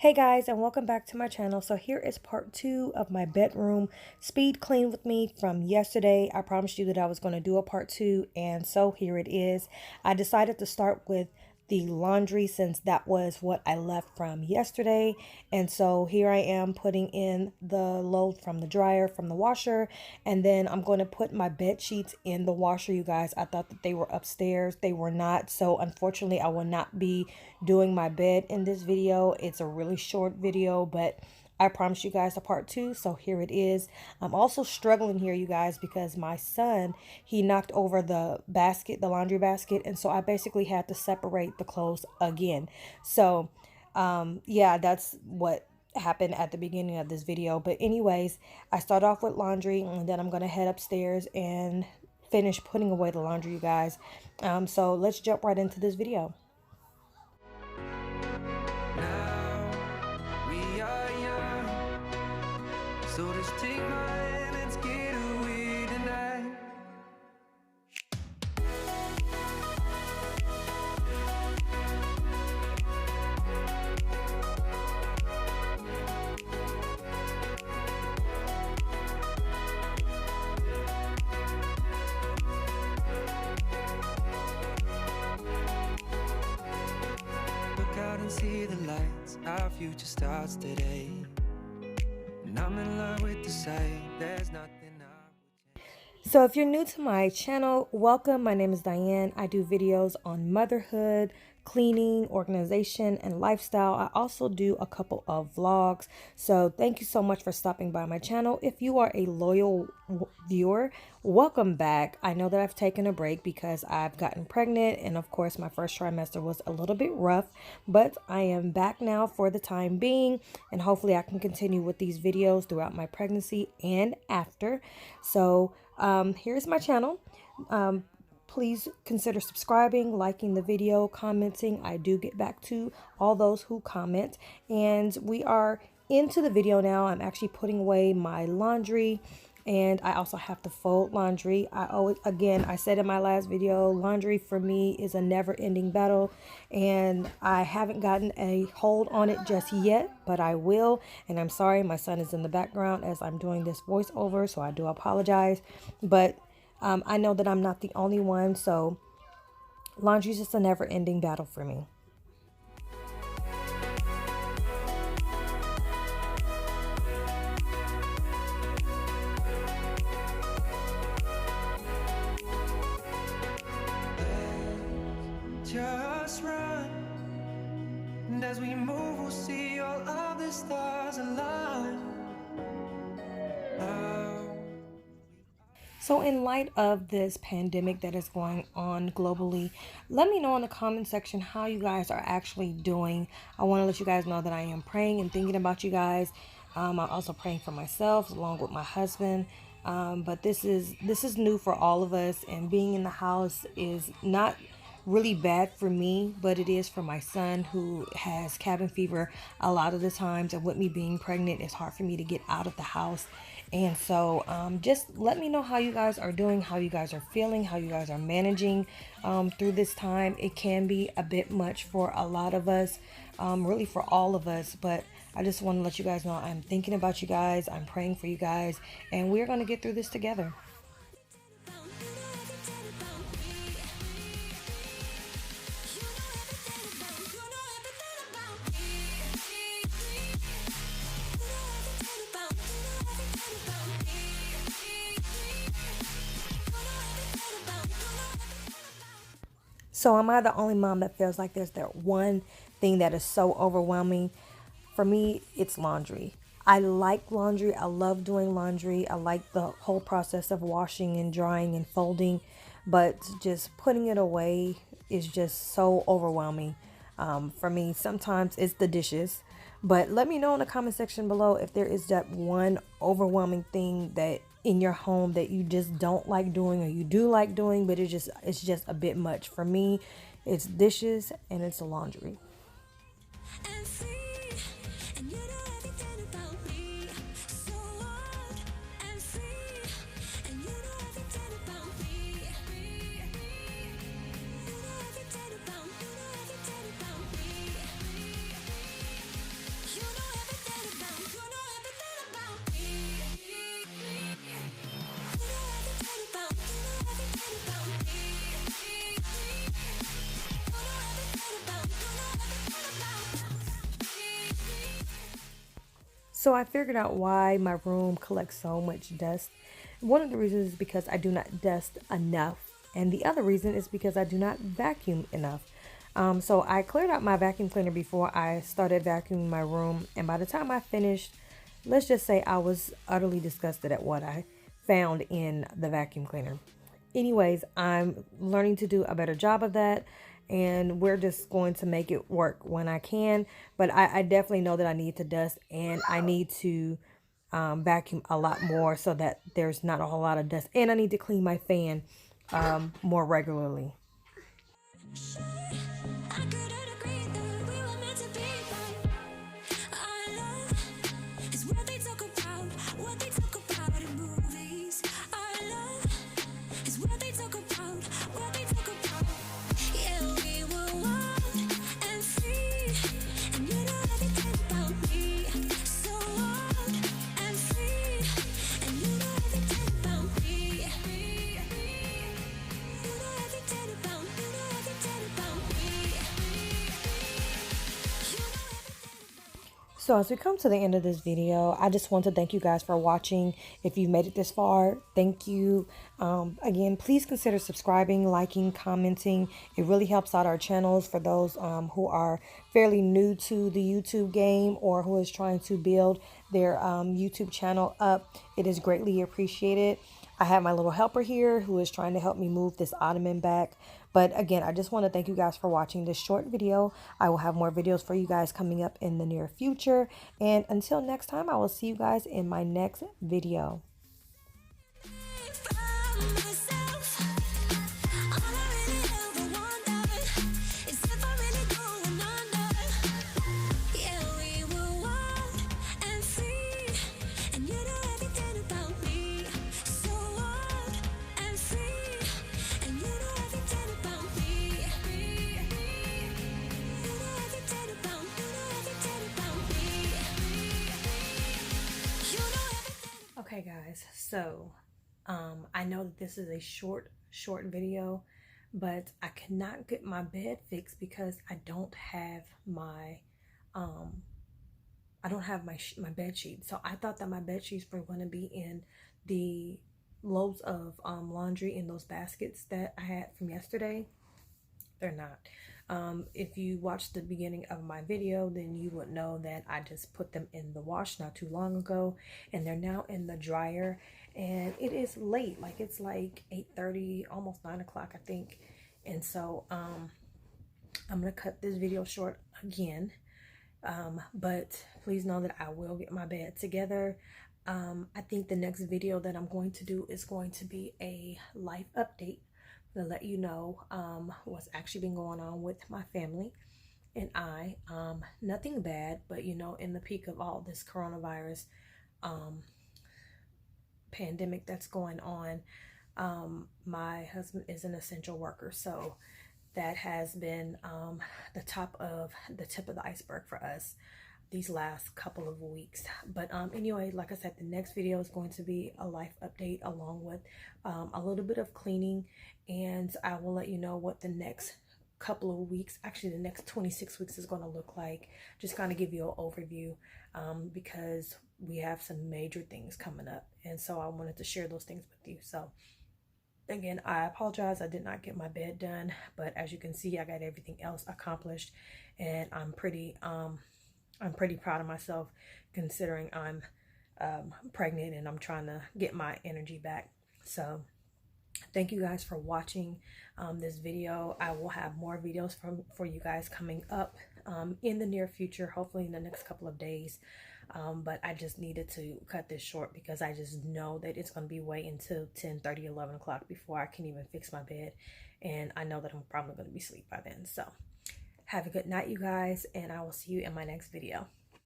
Hey guys, and welcome back to my channel. So here is part 2 of my bedroom speed clean with me from yesterday. I promised you that I was going to do a part 2, and so here it is. I decided to start with the laundry since that was what I left from yesterday. And so here I am putting in the load from the dryer, from the washer, and then I'm going to put my bed sheets in the washer, you guys. I thought that they were upstairs. They were not. So unfortunately, I will not be doing my bed in this video. It's a really short video, but I promised you guys a part 2, so here it is. I'm also struggling here, you guys, because my son, he knocked over the basket, the laundry basket, and so I basically had to separate the clothes again. So, yeah, that's what happened at the beginning of this video. But anyways, I start off with laundry, and then I'm going to head upstairs and finish putting away the laundry, you guys. So let's jump right into this video. So just take my hand, let's get away tonight. Look out and see the lights, our future starts today. I'm in love with the sight, there's nothing I would change. So if you're new to my channel, welcome. My name is Diane. I do videos on motherhood, cleaning, organization, and lifestyle. I also do a couple of vlogs. So thank you so much for stopping by my channel. If you are a loyal viewer, welcome back. I know that I've taken a break because I've gotten pregnant, and of course my first trimester was a little bit rough, but I am back now for the time being, and hopefully I can continue with these videos throughout my pregnancy and after. So here's my channel. Please consider subscribing, liking the video, commenting. I do get back to all those who comment. And we are into the video now. I'm actually putting away my laundry, and I also have to fold laundry. I said in my last video, laundry for me is a never-ending battle, and I haven't gotten a hold on it just yet, but I will. And I'm sorry, my son is in the background as I'm doing this voiceover, so I do apologize. But I know that I'm not the only one, so laundry is just a never-ending battle for me. Just run, and as we move, we'll see all of the stars align. So in light of this pandemic that is going on globally, let me know in the comment section how you guys are actually doing. I want to let you guys know that I am praying and thinking about you guys. I'm also praying for myself along with my husband. But this is new for all of us, and being in the house is not really bad for me, but it is for my son who has cabin fever a lot of the times, and with me being pregnant, it's hard for me to get out of the house. And so just let me know how you guys are doing, how you guys are feeling, how you guys are managing through this time. It can be a bit much for a lot of us, really for all of us, but I just want to let you guys know I'm thinking about you guys, I'm praying for you guys, and we're going to get through this together. So am I the only mom that feels like there's that one thing that is so overwhelming? For me, it's laundry. I like laundry. I love doing laundry. I like the whole process of washing and drying and folding, but just putting it away is just so overwhelming. For me, sometimes it's the dishes, but let me know in the comment section below if there is that one overwhelming thing that in your home that you just don't like doing, or you do like doing, but it's just a bit much. For me, it's dishes and it's laundry. So I figured out why my room collects so much dust. One of the reasons is because I do not dust enough, and the other reason is because I do not vacuum enough. So I cleared out my vacuum cleaner before I started vacuuming my room, and by the time I finished, let's just say I was utterly disgusted at what I found in the vacuum cleaner. Anyways, I'm learning to do a better job of that, and we're just going to make it work when I can. But I definitely know that I need to dust, and I need to vacuum a lot more so that there's not a whole lot of dust, and I need to clean my fan more regularly. I couldn't agree that we were meant to be, but our love is what they talk about in movies. Our love is what they talk about, what they talk about. Yeah, we were wild and free, and you know everything about me. So wild and free, and you know everything about me. You know everything about, you know everything about me. You know everything. So as we come to the end of this video, I just want to thank you guys for watching. If you've made it this far, thank you. Again, please consider subscribing, liking, commenting. It really helps out our channels for those who are fairly new to the YouTube game or who is trying to build their YouTube channel up. It is greatly appreciated. I have my little helper here who is trying to help me move this ottoman back. But again, I just want to thank you guys for watching this short video. I will have more videos for you guys coming up in the near future. And until next time, I will see you guys in my next video. From myself, all I really ever wondered is if I really going under. Yeah, we were wild and free, and you know everything about me. So wild and free, and you know everything about me. You know everything about, you know everything about me. You know everything. Okay, guys, so I know that this is a short video, but I cannot get my bed fixed because I don't have my my bed sheets. So I thought that my bed sheets were going to be in the loads of laundry in those baskets that I had from yesterday. They're not. If you watched the beginning of my video, then you would know that I just put them in the wash not too long ago, and they're now in the dryer. And it is late, like it's like 8:30, almost 9 o'clock, I think. And so I'm gonna cut this video short again, but please know that I will get my bed together. I think the next video that I'm going to do is going to be a life update to let you know what's actually been going on with my family and I. Nothing bad, but you know, in the peak of all this coronavirus pandemic that's going on, my husband is an essential worker, so that has been the tip of the iceberg for us these last couple of weeks. But anyway, like I said, the next video is going to be a life update along with a little bit of cleaning, and I will let you know what the next couple of weeks, actually the next 26 weeks, is going to look like. Just kind of give you an overview because we have some major things coming up, and so I wanted to share those things with you. So again, I apologize I did not get my bed done, but as you can see, I got everything else accomplished, and I'm pretty proud of myself considering I'm pregnant and I'm trying to get my energy back. So thank you guys for watching this video. I will have more videos for you guys coming up in the near future, hopefully in the next couple of days. But I just needed to cut this short because I just know that it's going to be way until 10:30, 11 o'clock before I can even fix my bed. And I know that I'm probably going to be asleep by then. So have a good night, you guys, and I will see you in my next video.